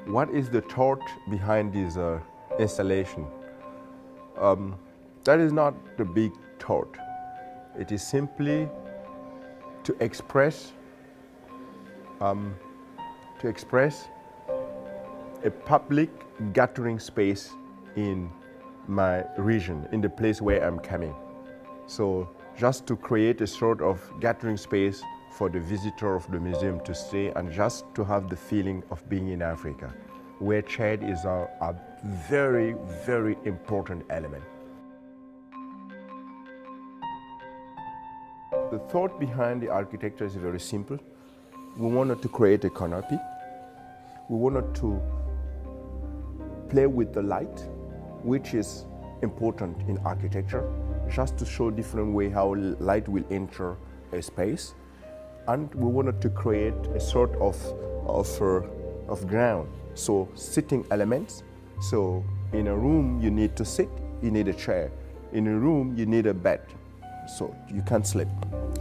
What is the thought behind this installation? That is not the big thought. It is simply to express a public gathering space in my region, in the place where I'm coming. So just to create a sort of gathering space for the visitor of the museum to stay and just to have the feeling of being in Africa, where Chad is a very, very important element. The thought behind the architecture is very simple. We wanted to create a canopy. We wanted to play with the light, which is important in architecture, just to show different way how light will enter a space. And we wanted to create a sort of ground, so sitting elements. So in a room you need to sit, you need a chair. In a room you need a bed, so you can't sleep.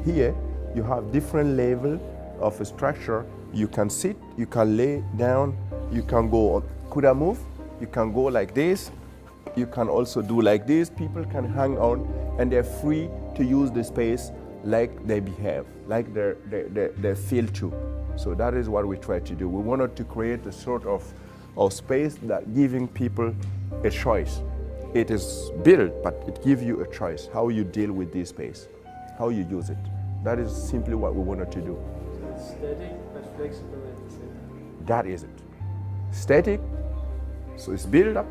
Here you have different level of a structure. You can sit, you can lay down, you can go on. Could I move? You can go like this. You can also do like this. People can hang on and they're free to use the space like they behave, like they feel to. So that is what we try to do. We wanted to create a sort of space that giving people a choice. It is built, but it gives you a choice how you deal with this space, how you use it. That is simply what we wanted to do. So it's static but flexible at the same time. That is it. Static, so it's built up,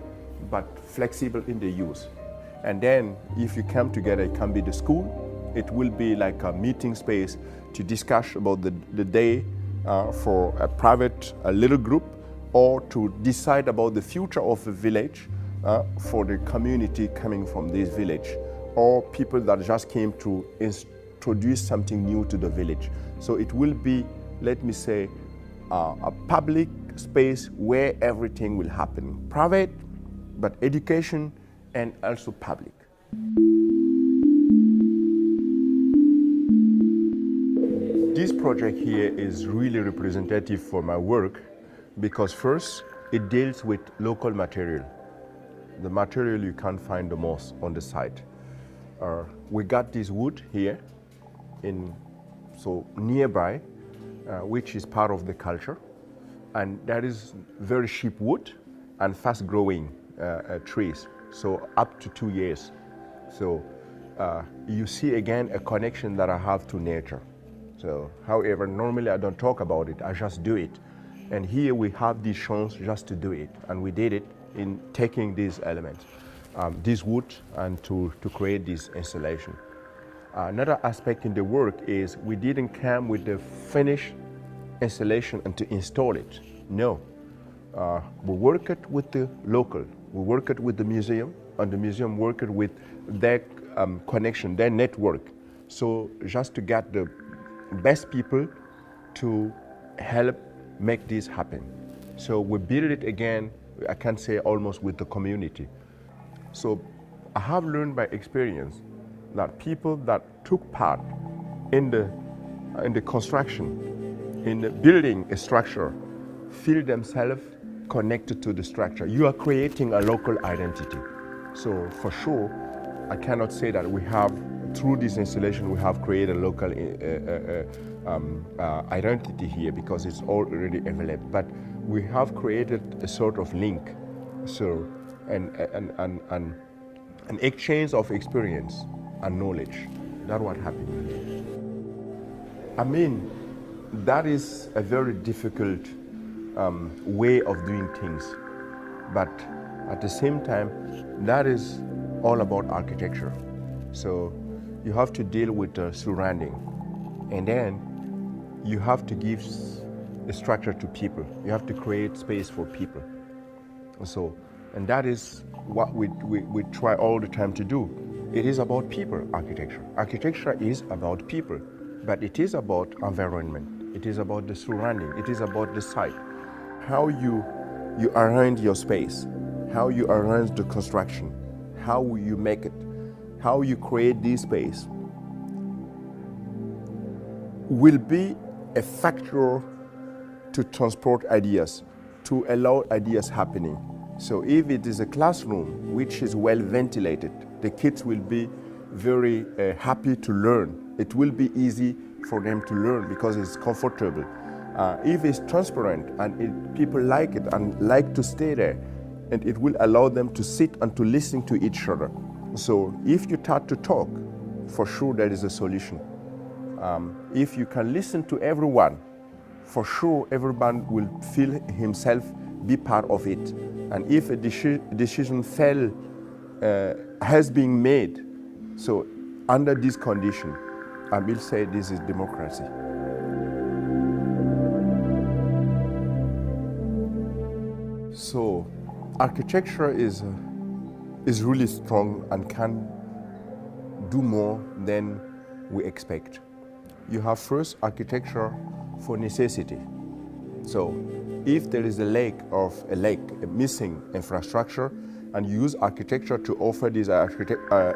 but flexible in the use. And then if you come together, it can be the school. It will be like a meeting space to discuss about the day for a private, a little group, or to decide about the future of the village for the community coming from this village, or people that just came to introduce something new to the village. So it will be, let me say, a public space where everything will happen. Private, but education and also public. This project here is really representative for my work because first, it deals with local material. The material you can't find the most on the site. We got this wood here, so nearby, which is part of the culture. And that is very cheap wood and fast growing trees, so up to 2 years. So you see again a connection that I have to nature. So, however, normally I don't talk about it, I just do it. And here we have this chance just to do it, and we did it in taking these elements, this wood, and to create this installation. Another aspect in the work is we didn't come with the finished installation and to install it. No, we work it with the local, we work it with the museum, and the museum work it with their connection, their network. So just to get the best people to help make this happen. So we build it again, I can say almost with the community. So I have learned by experience that people that took part in the construction, in the building a structure, feel themselves connected to the structure. You are creating a local identity. So for sure, I cannot say that we have, through this installation, we have created a local identity here because it's already available. But we have created a sort of link, so an exchange of experience and knowledge. That's what happened here. I mean, that is a very difficult way of doing things, but at the same time, that is all about architecture. So you have to deal with the surrounding, and then you have to give a structure to people. You have to create space for people. So, and that is what we try all the time to do. It is about people, architecture. Architecture is about people, but it is about environment. It is about the surrounding. It is about the site. How you arrange your space, how you arrange the construction, how you make it, how you create this space will be a factor to transport ideas, to allow ideas happening. So if it is a classroom which is well ventilated, the kids will be very happy to learn. It will be easy for them to learn because it's comfortable. If it's transparent and people like it and like to stay there, and it will allow them to sit and to listen to each other. So if you start to talk, for sure there is a solution. If you can listen to everyone, for sure everyone will feel himself be part of it. And if a decision has been made, so under this condition, I will say this is democracy. So architecture is really strong and can do more than we expect. You have first architecture for necessity. So if there is a missing infrastructure, and you use architecture to offer this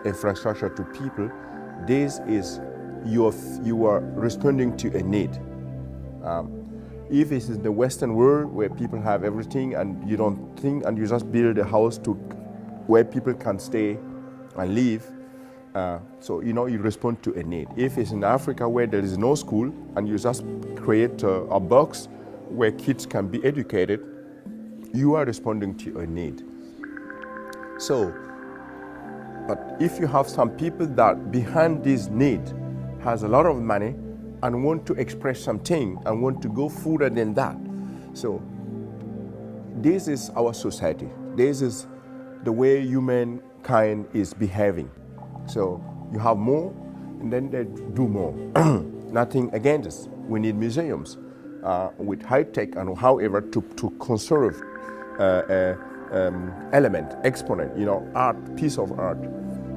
infrastructure to people, this is you are responding to a need. If it is the Western world where people have everything and you don't think and you just build a house where people can stay and live, so you respond to a need. If it's in Africa where there is no school and you just create a box where kids can be educated, you are responding to a need. So, but if you have some people that behind this need has a lot of money and want to express something and want to go further than that, so this is our society. This is the way humankind is behaving. So you have more and then they do more. Nothing against us. We need museums with high tech and however to conserve element, exponent, art, piece of art.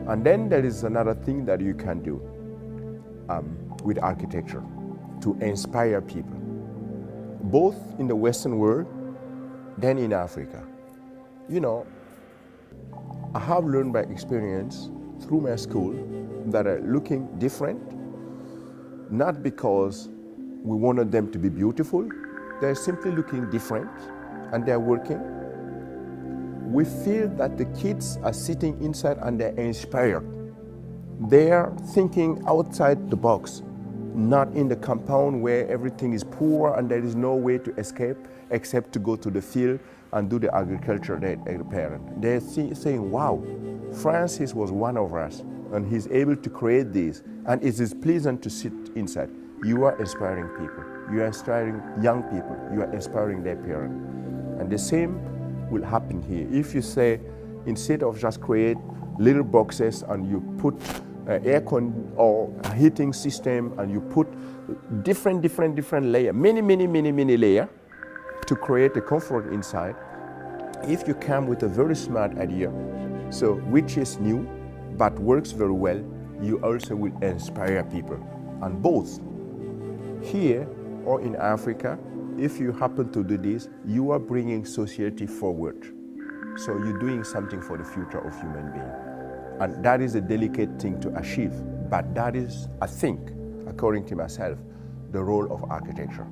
And then there is another thing that you can do with architecture to inspire people, both in the Western world, then in Africa. I have learned by experience through my school that are looking different, not because we wanted them to be beautiful, they're simply looking different and they're working. We feel that the kids are sitting inside and they're inspired. They're thinking outside the box, not in the compound where everything is poor and there is no way to escape except to go to the field and do the agriculture they parent. They're saying, wow, Francis was one of us and he's able to create this and it is pleasant to sit inside. You are inspiring people. You are inspiring young people. You are inspiring their parents. And the same will happen here. If you say, instead of just create little boxes and you put aircon or a heating system and you put different layer, many layer to create a comfort inside, if you come with a very smart idea, so which is new but works very well, you also will inspire people. And both here or in Africa, if you happen to do this, you are bringing society forward. So you're doing something for the future of human being. And that is a delicate thing to achieve. But that is, I think, according to myself, the role of architecture.